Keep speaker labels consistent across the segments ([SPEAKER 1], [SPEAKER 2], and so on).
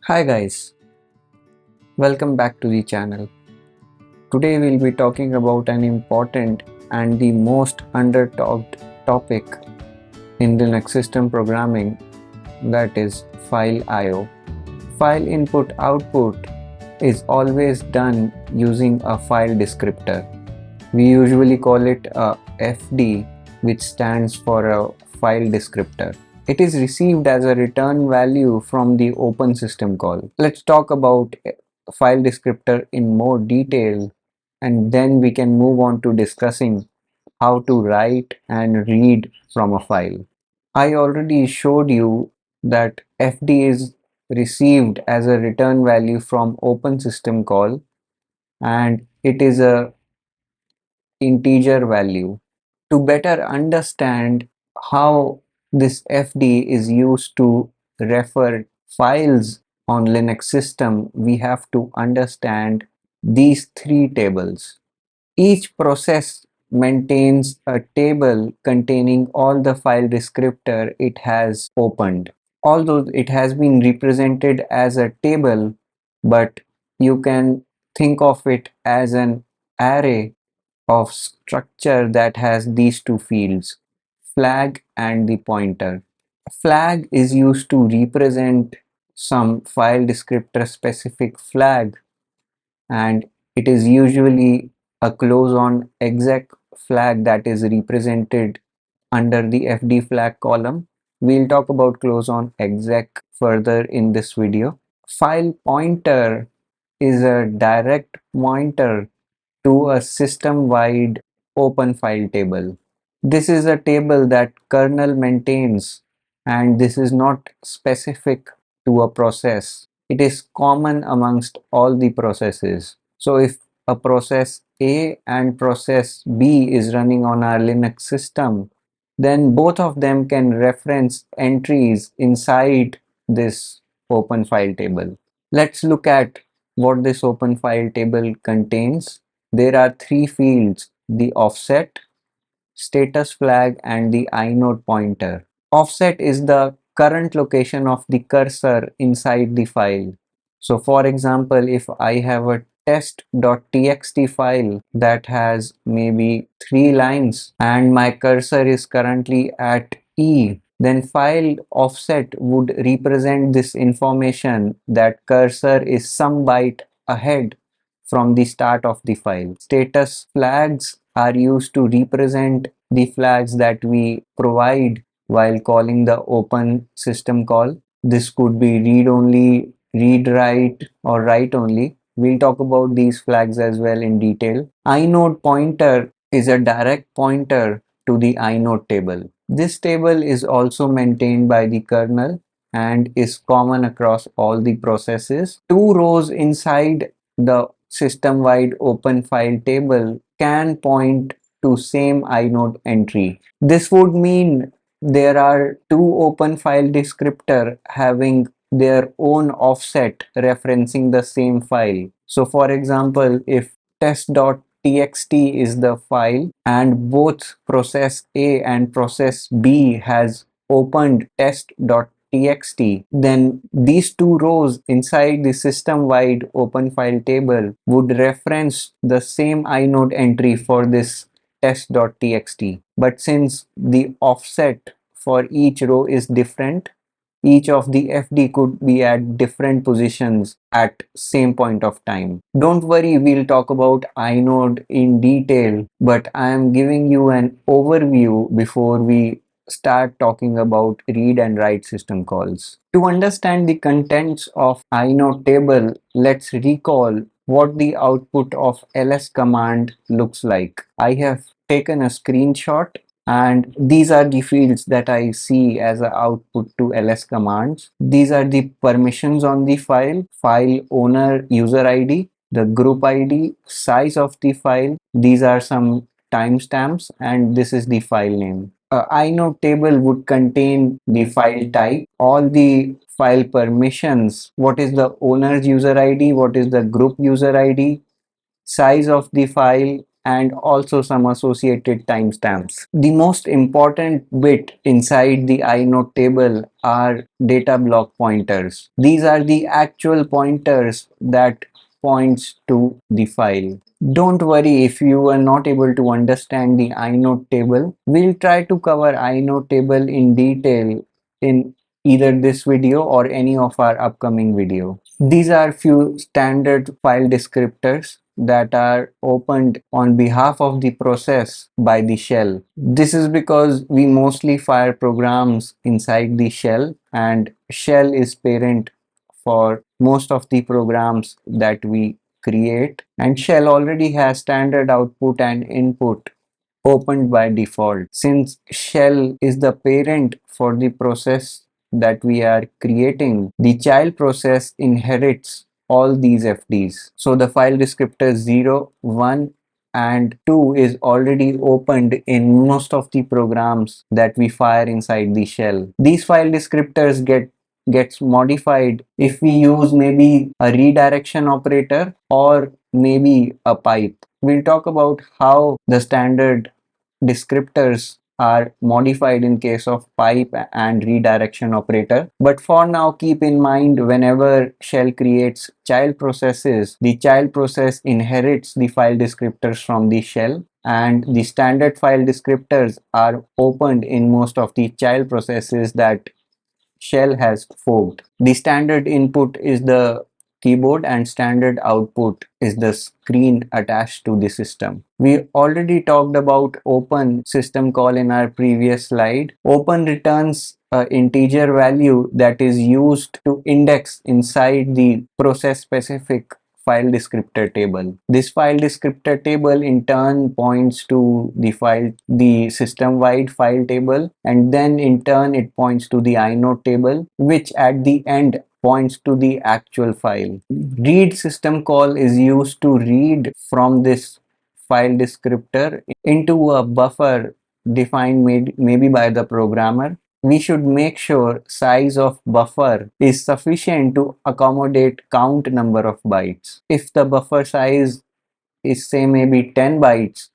[SPEAKER 1] Hi guys, welcome back to the channel. Today we'll be talking about an important and the most under-talked topic in Linux system programming, that is file I/O. File input output is always done using a file descriptor. We usually call it a FD, which stands for a file descriptor. It is received as a return value from the open system call. Let's talk about file descriptor in more detail, and then we can move on to discussing how to write and read from a file. I already showed you that FD is received as a return value from open system call, and it is a integer value. To better understand how this FD is used to refer files on Linux system, we have to understand these three tables. Each process maintains a table containing all the file descriptor it has opened. Although it has been represented as a table, but you can think of it as an array of structure that has these two fields, flag and the pointer. Flag is used to represent some file descriptor specific flag, and it is usually a close on exec flag that is represented under the FD flag column. We'll talk about close on exec further in this video. File pointer is a direct pointer to a system-wide open file table. This is a table that kernel maintains, and this is not specific to a process. It is common amongst all the processes. So if a process A and process B is running on our Linux system, then both of them can reference entries inside this open file table. Let's look at what this open file table contains. There are three fields: the offset, status flag, and the inode pointer. Offset is the current location of the cursor inside the file. So for example, if I have a test.txt file that has maybe 3 lines and my cursor is currently at E, then file offset would represent this information that cursor is some byte ahead from the start of the file. Status flags are used to represent the flags that we provide while calling the open system call. This could be read only, read write, or write only. We'll talk about these flags as well in detail. Inode pointer is a direct pointer to the inode table. This table is also maintained by the kernel and is common across all the processes. Two rows inside the system-wide open file table can point to same inode entry. This would mean there are two open file descriptor having their own offset referencing the same file. So for example, if test.txt is the file and both process A and process B has opened test.txt, then these two rows inside the system-wide open file table would reference the same inode entry for this test.txt. But since the offset for each row is different, each of the FD could be at different positions at same point of time. Don't worry, we'll talk about inode in detail, but I am giving you an overview before we start talking about read and write system calls. To understand the contents of inode table, let's recall what the output of ls command looks like. I have taken a screenshot, and these are the fields that I see as an output to ls commands. These are the permissions on the file: file owner user ID, the group ID, size of the file. These are some timestamps, and this is the file name. Inode table would contain the file type, all the file permissions, what is the owner's user ID, what is the group user ID, size of the file, and also some associated timestamps. The most important bit inside the inode table are data block pointers. These are the actual pointers that points to the file. Don't worry if you are not able to understand the inode table. We'll try to cover inode table in detail in either this video or any of our upcoming video. These are few standard file descriptors that are opened on behalf of the process by the shell. This is because we mostly fire programs inside the shell, and shell is parent for most of the programs that we create, and shell already has standard output and input opened by default. Since shell is the parent for the process that we are creating, the child process inherits all these FDs. So the file descriptor 0, 1 and 2 is already opened in most of the programs that we fire inside the shell. These file descriptors gets modified if we use maybe a redirection operator or maybe a pipe. We'll talk about how the standard descriptors are modified in case of pipe and redirection operator. But for now, keep in mind whenever shell creates child processes, the child process inherits the file descriptors from the shell, and the standard file descriptors are opened in most of the child processes that shell has forked. The standard input is the keyboard and standard output is the screen attached to the system. We already talked about open system call in our previous slide. Open returns an integer value that is used to index inside the process specific file descriptor table. This file descriptor table in turn points to the system wide file table, and then in turn it points to the inode table, which at the end points to the actual file. Read system call is used to read from this file descriptor into a buffer defined maybe by the programmer. We should make sure size of buffer is sufficient to accommodate count number of bytes. If the buffer size is say maybe 10 bytes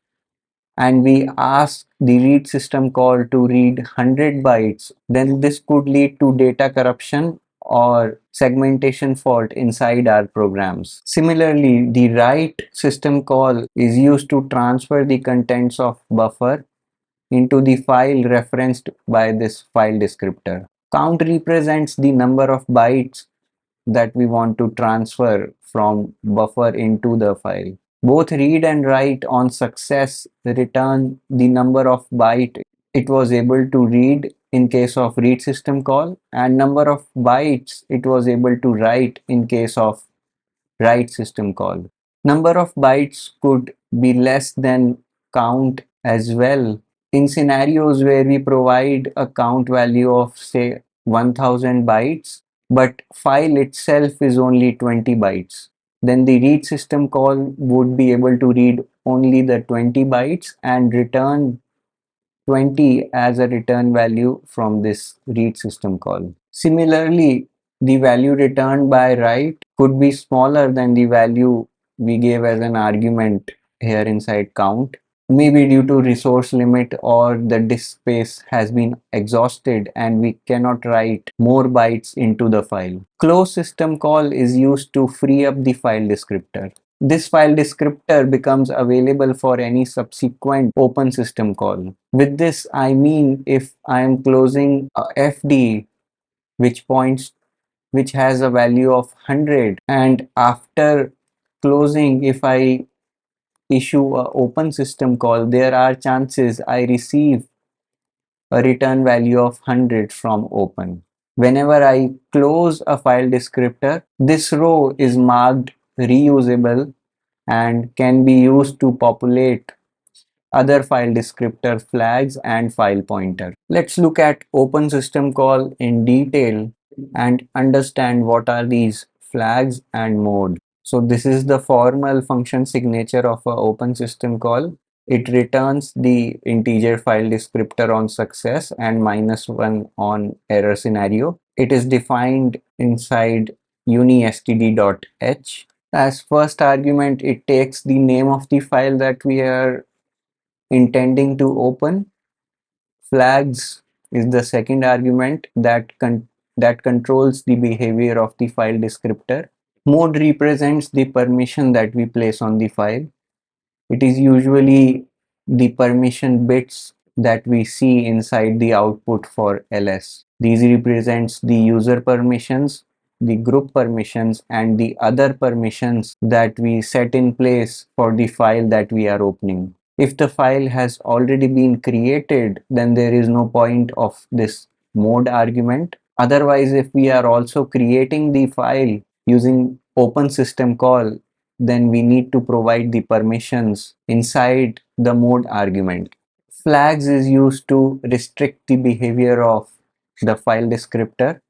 [SPEAKER 1] and we ask the read system call to read 100 bytes, then this could lead to data corruption or segmentation fault inside our programs. Similarly, the write system call is used to transfer the contents of buffer into the file referenced by this file descriptor. Count represents the number of bytes that we want to transfer from buffer into the file. Both read and write on success return the number of bytes it was able to read in case of read system call, and number of bytes it was able to write in case of write system call. Number of bytes could be less than count as well. In scenarios where we provide a count value of say 1000 bytes, but file itself is only 20 bytes, then the read system call would be able to read only the 20 bytes and return 20 as a return value from this read system call. Similarly, the value returned by write could be smaller than the value we gave as an argument here inside count, maybe due to resource limit or the disk space has been exhausted and we cannot write more bytes into the file. Close system call is used to free up the file descriptor. This file descriptor becomes available for any subsequent open system call. With this, I mean if I am closing a FD which has a value of 100, and after closing, if I issue a open system call, there are chances I receive a return value of 100 from open. Whenever I close a file descriptor, this row is marked reusable and can be used to populate other file descriptor flags and file pointer. Let's look at open system call in detail and understand what are these flags and mode. So this is the formal function signature of an open system call. It returns the integer file descriptor on success and -1 on error scenario. It is defined inside unistd.h. As first argument, it takes the name of the file that we are intending to open. Flags is the second argument that controls the behavior of the file descriptor. Mode represents the permission that we place on the file. It is usually the permission bits that we see inside the output for ls. These represents the user permissions, the group permissions, and the other permissions that we set in place for the file that we are opening. If the file has already been created, then there is no point of this mode argument. Otherwise, if we are also creating the file using open system call, then we need to provide the permissions inside the mode argument. Flags is used to restrict the behavior of the file descriptor.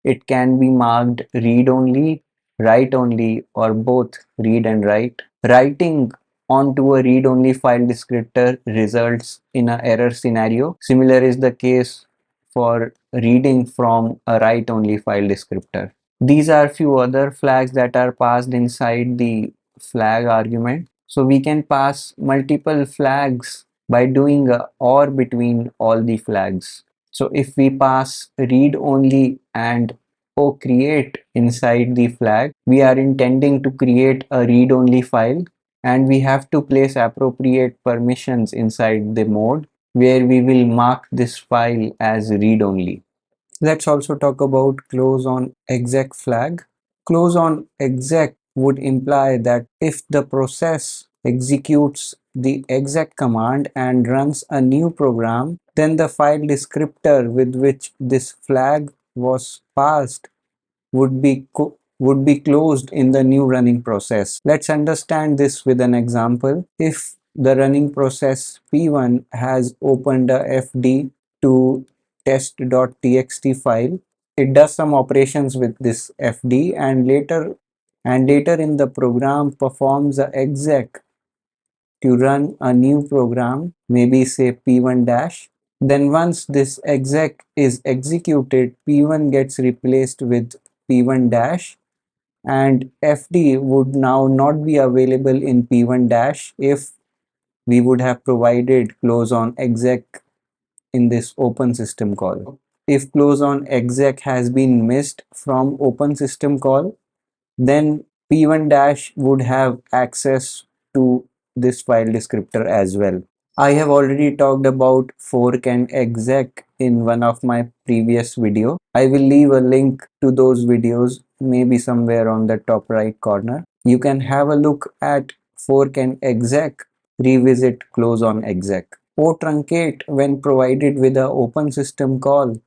[SPEAKER 1] It can be marked read only, write only, or both read and write. Writing onto a read only file descriptor results in an error scenario. Similar is the case for reading from a write only file descriptor. These are few other flags that are passed inside the flag argument. So we can pass multiple flags by doing a or between all the flags. So if we pass read only and create inside the flag, we are intending to create a read only file, and we have to place appropriate permissions inside the mode where we will mark this file as read only. Let's also talk about close on exec flag. Close on exec would imply that if the process executes the exec command and runs a new program, then the file descriptor with which this flag was passed would be closed in the new running process. Let's understand this with an example. If the running process P1 has opened a fd to test.txt file, it does some operations with this fd and later in the program performs a exec to run a new program, maybe say P1 dash. Then once this exec is executed, P1 gets replaced with P1 dash, and FD would now not be available in P1 dash if we would have provided close on exec in this open system call. If close on exec has been missed from open system call, then P1 dash would have access to this file descriptor as well. I have already talked about fork and exec in one of my previous video. I will leave a link to those videos maybe somewhere on the top right corner. You can have a look at fork and exec, revisit close on exec. O truncate, when provided with a open system call,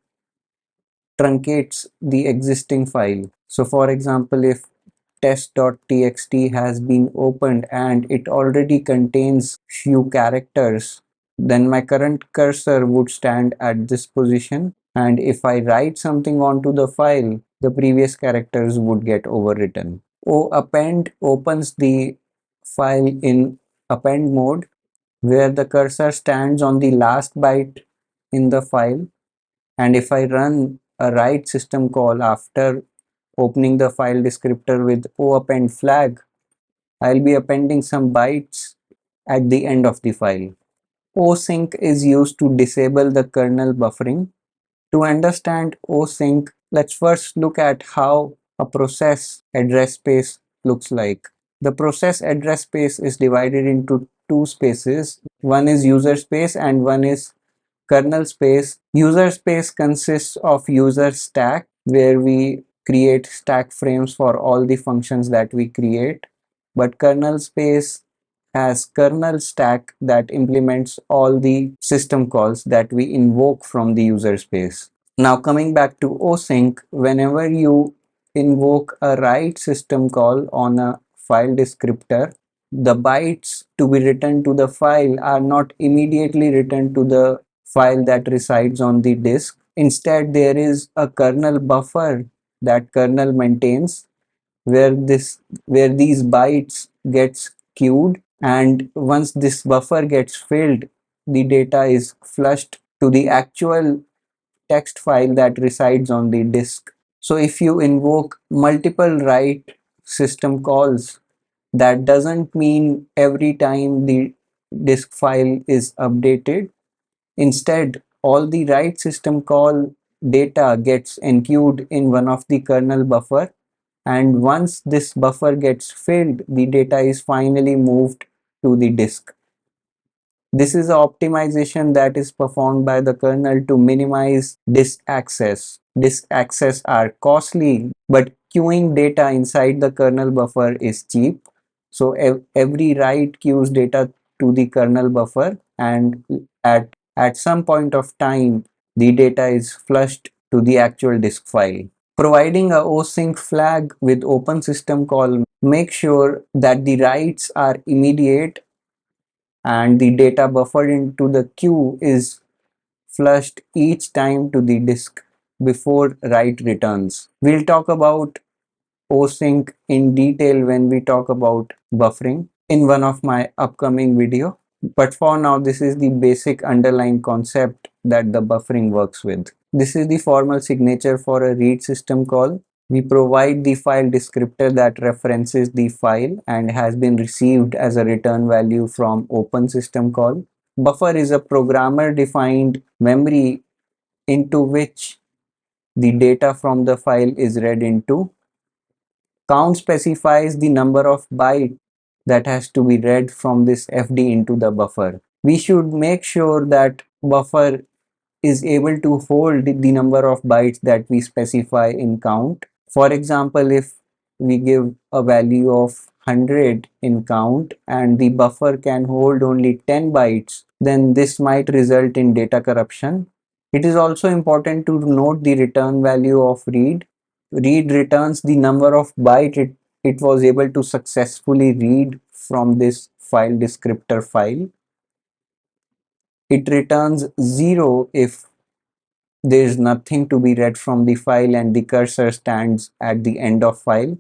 [SPEAKER 1] truncates the existing file. So for example, if test.txt has been opened and it already contains few characters, then my current cursor would stand at this position, and if I write something onto the file, the previous characters would get overwritten. Append opens the file in append mode where the cursor stands on the last byte in the file, and if I run a write system call after opening the file descriptor with append flag, I'll be appending some bytes at the end of the file. Osync is used to disable the kernel buffering. To understand osync, let's first look at how a process address space looks like. The process address space is divided into two spaces. One is user space and one is kernel space. User space consists of user stack, where we create stack frames for all the functions that we create, but kernel space has kernel stack that implements all the system calls that we invoke from the user space. Now coming back to osync, whenever you invoke a write system call on a file descriptor, the bytes to be written to the file are not immediately written to the file that resides on the disk. Instead, there is a kernel buffer that kernel maintains where these bytes gets queued, and once this buffer gets filled, the data is flushed to the actual text file that resides on the disk. So if you invoke multiple write system calls. That doesn't mean every time the disk file is updated. Instead, all the write system call data gets enqueued in one of the kernel buffer, and once this buffer gets filled, the data is finally moved to the disk. This is an optimization that is performed by the kernel to minimize disk access. Disk access are costly, but queuing data inside the kernel buffer is cheap. So every write queues data to the kernel buffer, and at some point of time, the data is flushed to the actual disk file. Providing a osync flag with open system call makes sure that the writes are immediate and the data buffered into the queue is flushed each time to the disk before write returns. We'll talk about osync in detail when we talk about buffering in one of my upcoming video. But for now, this is the basic underlying concept that the buffering works with. This is the formal signature for a read system call. We provide the file descriptor that references the file and has been received as a return value from open system call. Buffer is a programmer defined memory into which the data from the file is read into. Count specifies the number of bytes that has to be read from this FD into the buffer. We should make sure that buffer is able to hold the number of bytes that we specify in count. For example, if we give a value of 100 in count and the buffer can hold only 10 bytes, then this might result in data corruption. It is also important to note the return value of read. Read returns the number of bytes it was able to successfully read from this file descriptor file. It returns 0 if there is nothing to be read from the file and the cursor stands at the end of file,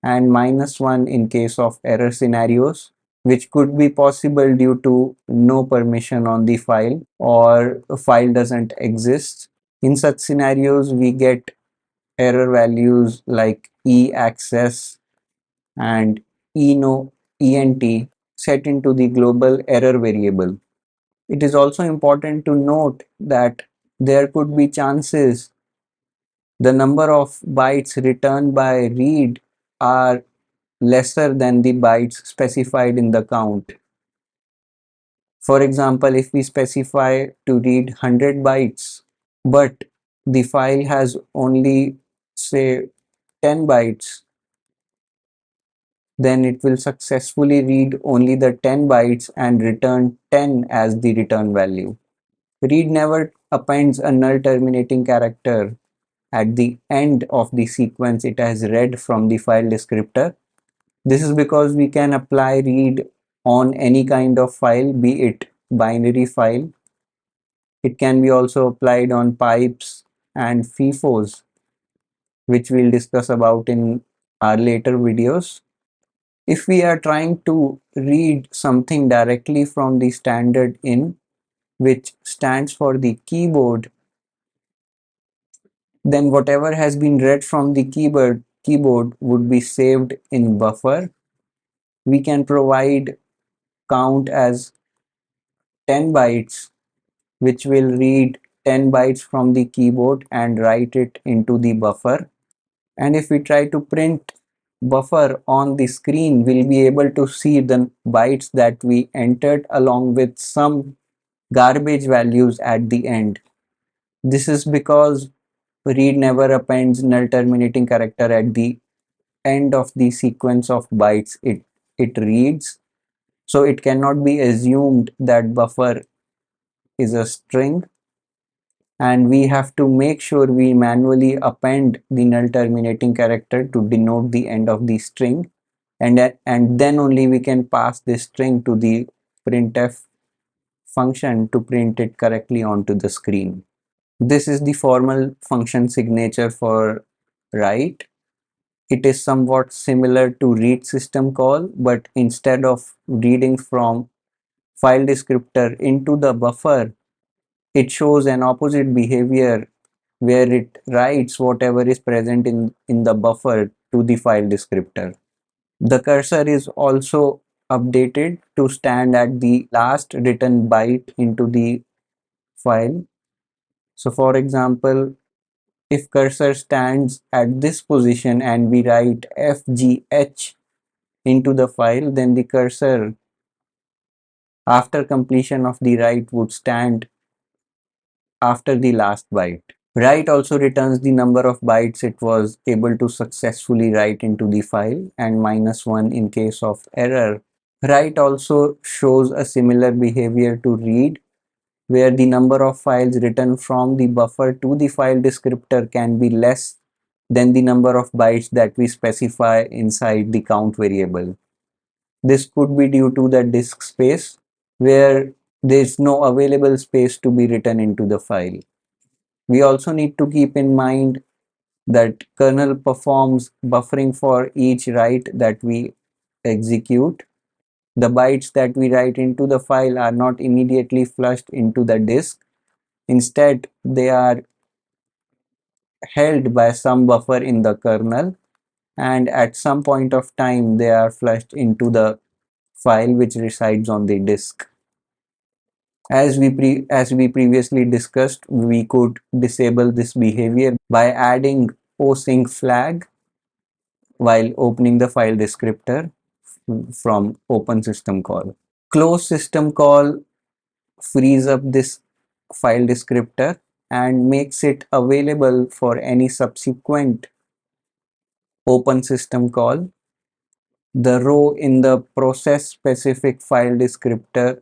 [SPEAKER 1] and -1 in case of error scenarios, which could be possible due to no permission on the file or a file doesn't exist. In such scenarios, we get error values like e-access and ent set into the global error variable. It is also important to note that there could be chances the number of bytes returned by read are lesser than the bytes specified in the count. For example, if we specify to read 100 bytes, but the file has only, say, 10 bytes, then it will successfully read only the 10 bytes and return 10 as the return value. Read never appends a null terminating character at the end of the sequence it has read from the file descriptor. This is because we can apply read on any kind of file, be it binary file. It can be also applied on pipes and FIFOs, which we'll discuss about in our later videos. If we are trying to read something directly from the standard in, which stands for the keyboard, then whatever has been read from the keyboard would be saved in buffer. We can provide count as 10 bytes, which will read 10 bytes from the keyboard and write it into the buffer. And if we try to print buffer on the screen, we'll be able to see the bytes that we entered along with some garbage values at the end. This is because read never appends null terminating character at the end of the sequence of bytes it reads. So it cannot be assumed that buffer is a string, and we have to make sure we manually append the null terminating character to denote the end of the string, and then only we can pass this string to the printf function to print it correctly onto the screen. This is the formal function signature for write. It is somewhat similar to read system call, but instead of reading from file descriptor into the buffer, it shows an opposite behavior where it writes whatever is present in the buffer to the file descriptor. The cursor is also updated to stand at the last written byte into the file. So for example, if cursor stands at this position and we write FGH into the file, then the cursor after completion of the write would stand after the last byte. Write also returns the number of bytes it was able to successfully write into the file and -1 in case of error. Write also shows a similar behavior to read, where the number of files written from the buffer to the file descriptor can be less than the number of bytes that we specify inside the count variable. This could be due to the disk space, where there is no available space to be written into the file. We also need to keep in mind that kernel performs buffering for each write that we execute. The bytes that we write into the file are not immediately flushed into the disk. Instead, they are held by some buffer in the kernel, and at some point of time they are flushed into the file which resides on the disk. As we previously discussed, we could disable this behavior by adding osync flag while opening the file descriptor from open system call. Close system call frees up this file descriptor and makes it available for any subsequent open system call. The row in the process specific file descriptor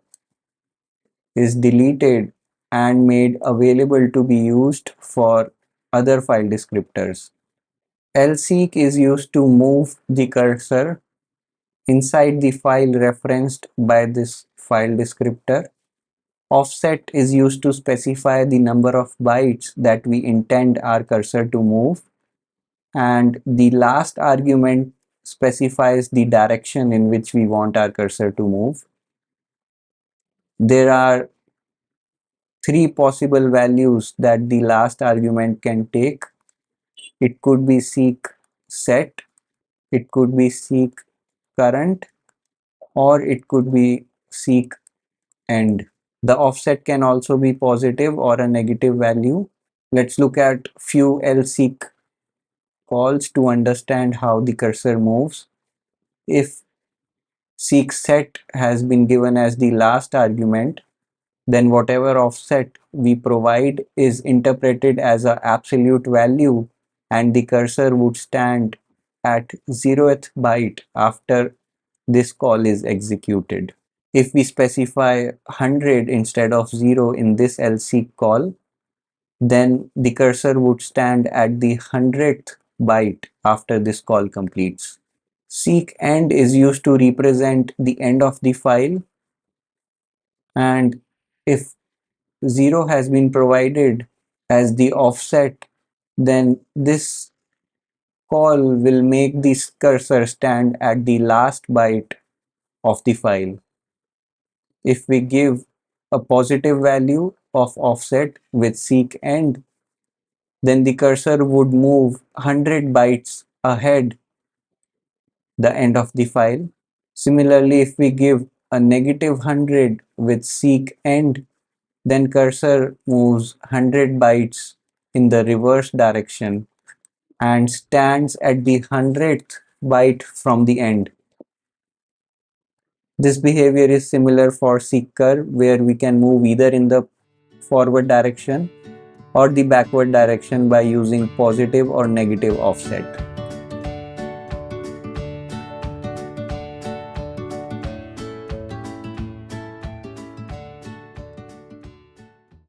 [SPEAKER 1] is deleted and made available to be used for other file descriptors. lseek is used to move the cursor inside the file referenced by this file descriptor. Offset is used to specify the number of bytes that we intend our cursor to move, and the last argument specifies the direction in which we want our cursor to move. There are three possible values that the last argument can take. It could be seek set, it could be seek current, or it could be seek end. The offset can also be positive or a negative value. Let's look at few lseek calls to understand how the cursor moves. If seek set has been given as the last argument, then whatever offset we provide is interpreted as an absolute value, and the cursor would stand at 0th byte after this call is executed. If we specify 100 instead of 0 in this lseek call, then the cursor would stand at the 100th byte after this call completes. Seek end is used to represent the end of the file, and if 0 has been provided as the offset, then this call will make this cursor stand at the last byte of the file. If we give a positive value of offset with seek end, then the cursor would move 100 bytes ahead the end of the file. Similarly, if we give a -100 with seek end, then cursor moves 100 bytes in the reverse direction and stands at the 100th byte from the end. This behavior is similar for seeker, where we can move either in the forward direction or the backward direction by using positive or negative offset.